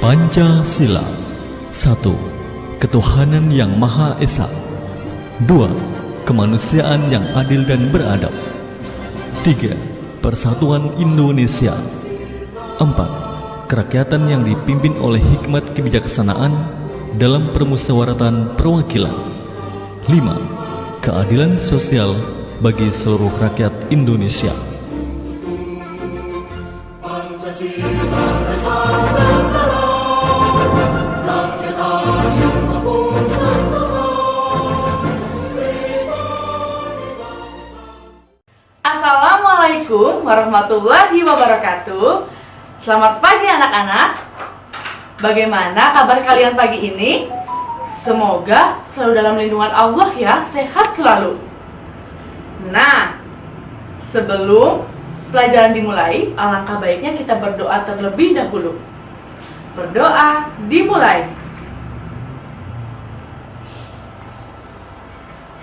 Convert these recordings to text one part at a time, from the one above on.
Pancasila. 1. Ketuhanan yang Maha Esa. 2. Kemanusiaan yang adil dan beradab. 3. Persatuan Indonesia. 4. Kerakyatan yang dipimpin oleh hikmat kebijaksanaan dalam permusyawaratan perwakilan. 5. Keadilan sosial bagi seluruh rakyat Indonesia. Assalamualaikum warahmatullahi wabarakatuh. Selamat pagi anak-anak. Bagaimana kabar kalian pagi ini? Semoga selalu dalam lindungan Allah ya, sehat selalu. Nah, sebelum pelajaran dimulai, alangkah baiknya kita berdoa terlebih dahulu. Berdoa dimulai.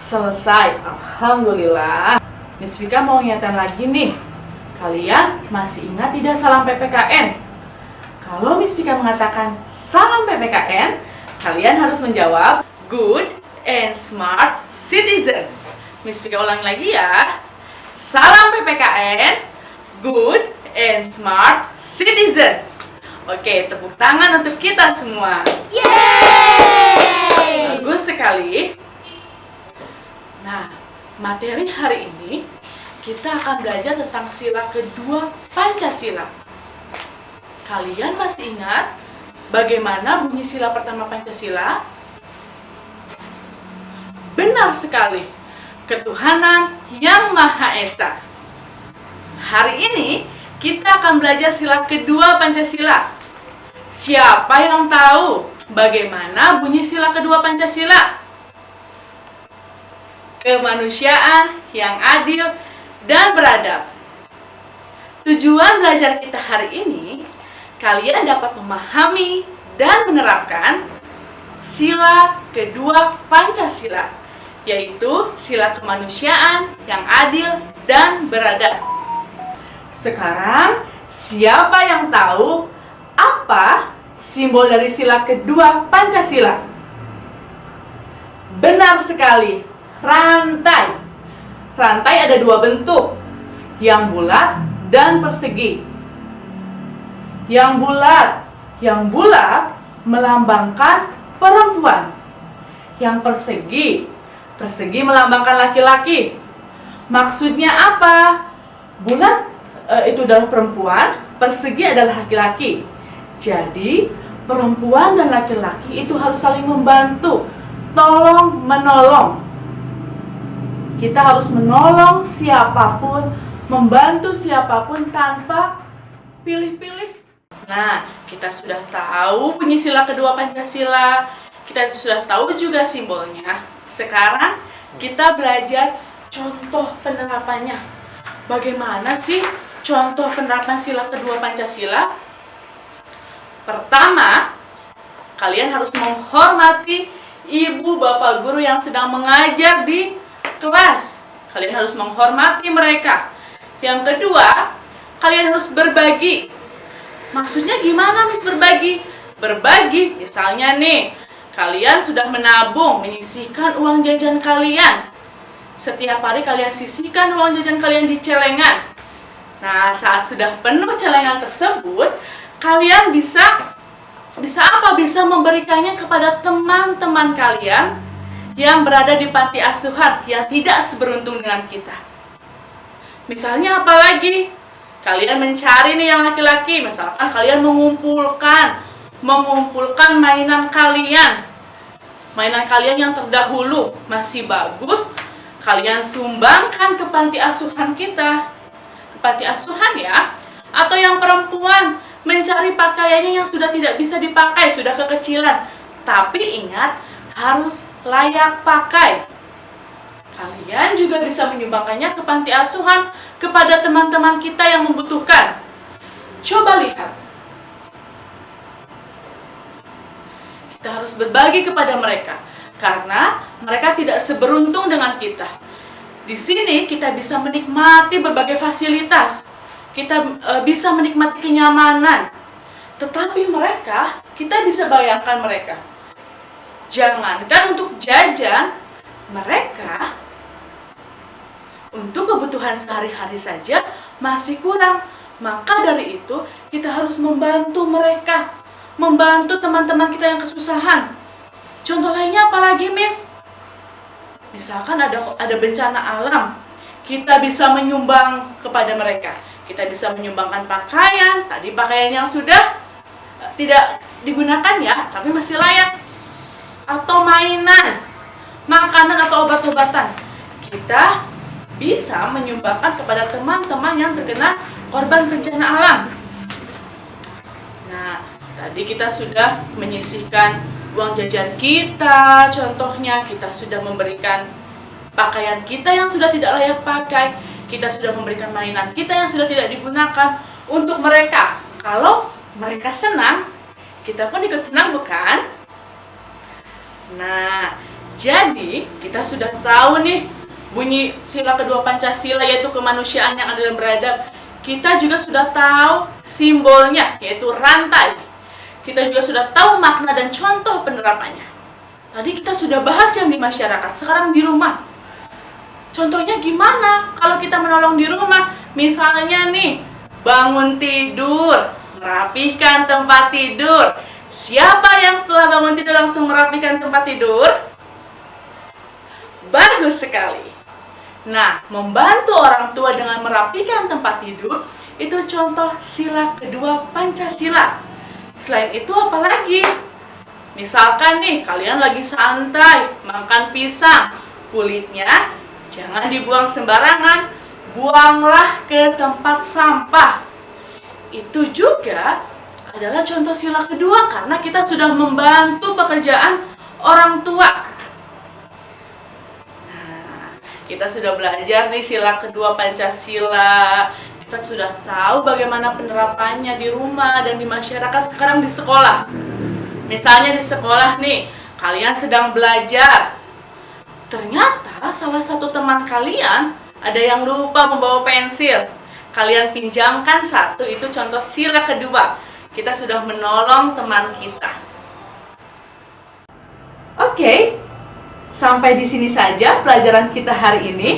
Selesai, alhamdulillah. Miss Vika mau ingatkan lagi nih, kalian masih ingat tidak salam PPKN? Kalau Miss Vika mengatakan salam PPKN, kalian harus menjawab good and smart citizen. Miss Vika ulang lagi ya. Salam PPKN, good and smart citizen. Oke, tepuk tangan untuk kita semua. Yeay! Bagus sekali. Nah, materi hari ini kita akan belajar tentang sila kedua Pancasila. Kalian masih ingat bagaimana bunyi sila pertama Pancasila? Benar sekali, ketuhanan yang Maha Esa. Hari ini kita akan belajar sila kedua Pancasila. Siapa yang tahu bagaimana bunyi sila kedua Pancasila? Kemanusiaan yang adil dan beradab. Tujuan belajar kita hari ini, kalian dapat memahami dan menerapkan sila kedua Pancasila, yaitu sila kemanusiaan yang adil dan beradab. Sekarang, siapa yang tahu apa simbol dari sila kedua Pancasila? Benar sekali, rantai. Rantai ada dua bentuk, yang bulat dan persegi. Yang bulat melambangkan perempuan. Yang persegi melambangkan laki-laki. Maksudnya apa? Bulat itu adalah perempuan, persegi adalah laki-laki. Jadi, perempuan dan laki-laki itu harus saling membantu, tolong menolong. Kita harus menolong siapapun, membantu siapapun tanpa pilih-pilih. Nah, kita sudah tahu bunyi sila kedua Pancasila. Kita sudah tahu juga simbolnya. Sekarang kita belajar contoh penerapannya. Bagaimana sih contoh penerapan sila kedua Pancasila? Pertama, kalian harus menghormati ibu bapak guru yang sedang mengajar di kelas. Kalian harus menghormati mereka. Yang kedua, kalian harus berbagi. Maksudnya gimana, Miss, berbagi? Berbagi, misalnya nih, kalian sudah menabung, menyisihkan uang jajan kalian. Setiap hari kalian sisihkan uang jajan kalian di celengan. Nah, saat sudah penuh celengan tersebut, kalian bisa apa? Bisa memberikannya kepada teman-teman kalian yang berada di panti asuhan yang tidak seberuntung dengan kita. Misalnya apa lagi? Kalian mencari nih yang laki-laki, misalkan kalian mengumpulkan mainan kalian. Mainan kalian yang terdahulu masih bagus, kalian sumbangkan ke panti asuhan kita. Ke panti asuhan ya. Atau yang perempuan mencari pakaiannya yang sudah tidak bisa dipakai, sudah kekecilan. Tapi ingat, harus layak pakai. Kalian juga bisa menyumbangkannya ke panti asuhan kepada teman-teman kita yang membutuhkan. Coba lihat. Kita harus berbagi kepada mereka karena mereka tidak seberuntung dengan kita. Di sini kita bisa menikmati berbagai fasilitas. Kita bisa menikmati kenyamanan. Tetapi mereka, kita bisa bayangkan mereka, jangankan untuk jajan, mereka untuk kebutuhan sehari-hari saja masih kurang. Maka dari itu kita harus membantu mereka, membantu teman-teman kita yang kesusahan. Contoh lainnya apalagi, Miss? Misalkan ada bencana alam, kita bisa menyumbang kepada mereka. Kita bisa menyumbangkan pakaian, tadi pakaian yang sudah tidak digunakan ya, tapi masih layak. Atau mainan, makanan atau obat-obatan. Kita bisa menyumbangkan kepada teman-teman yang terkena korban bencana alam. Nah, tadi kita sudah menyisihkan uang jajan kita, contohnya kita sudah memberikan pakaian kita yang sudah tidak layak pakai, kita sudah memberikan mainan kita yang sudah tidak digunakan untuk mereka. Kalau mereka senang, kita pun ikut senang, bukan? Nah, jadi kita sudah tahu nih bunyi sila kedua Pancasila, yaitu kemanusiaan yang adil dan beradab. Kita juga sudah tahu simbolnya, yaitu rantai. Kita juga sudah tahu makna dan contoh penerapannya. Tadi kita sudah bahas yang di masyarakat, sekarang di rumah. Contohnya gimana kalau kita menolong di rumah? Misalnya nih, bangun tidur, merapihkan tempat tidur. Siapa yang setelah bangun tidur langsung merapikan tempat tidur? Bagus sekali. Nah, membantu orang tua dengan merapikan tempat tidur, itu contoh sila kedua Pancasila. Selain itu apalagi? Misalkan nih, kalian lagi santai, makan pisang, kulitnya jangan dibuang sembarangan, buanglah ke tempat sampah. Itu juga adalah contoh sila kedua, karena kita sudah membantu pekerjaan orang tua. Nah, kita sudah belajar nih sila kedua Pancasila. Kita sudah tahu bagaimana penerapannya di rumah dan di masyarakat, sekarang di sekolah. Misalnya di sekolah nih, kalian sedang belajar. Ternyata salah satu teman kalian ada yang lupa membawa pensil. Kalian pinjamkan satu, itu contoh sila kedua. Kita sudah menolong teman kita. Oke, sampai di sini saja pelajaran kita hari ini.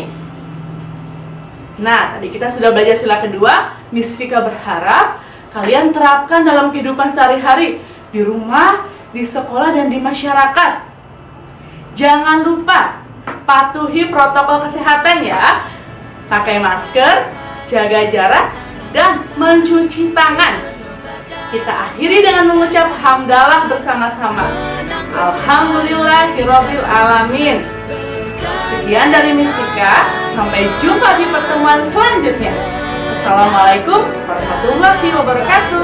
Nah, tadi kita sudah belajar sila kedua. Miss Vika berharap kalian terapkan dalam kehidupan sehari-hari, di rumah, di sekolah, dan di masyarakat. Jangan lupa patuhi protokol kesehatan ya. Pakai masker, jaga jarak, dan mencuci tangan. Kita akhiri dengan mengucap hamdalah bersama-sama. Alhamdulillahirabbil alamin. Sekian dari Miss Vika, sampai jumpa di pertemuan selanjutnya. Assalamualaikum warahmatullahi wabarakatuh.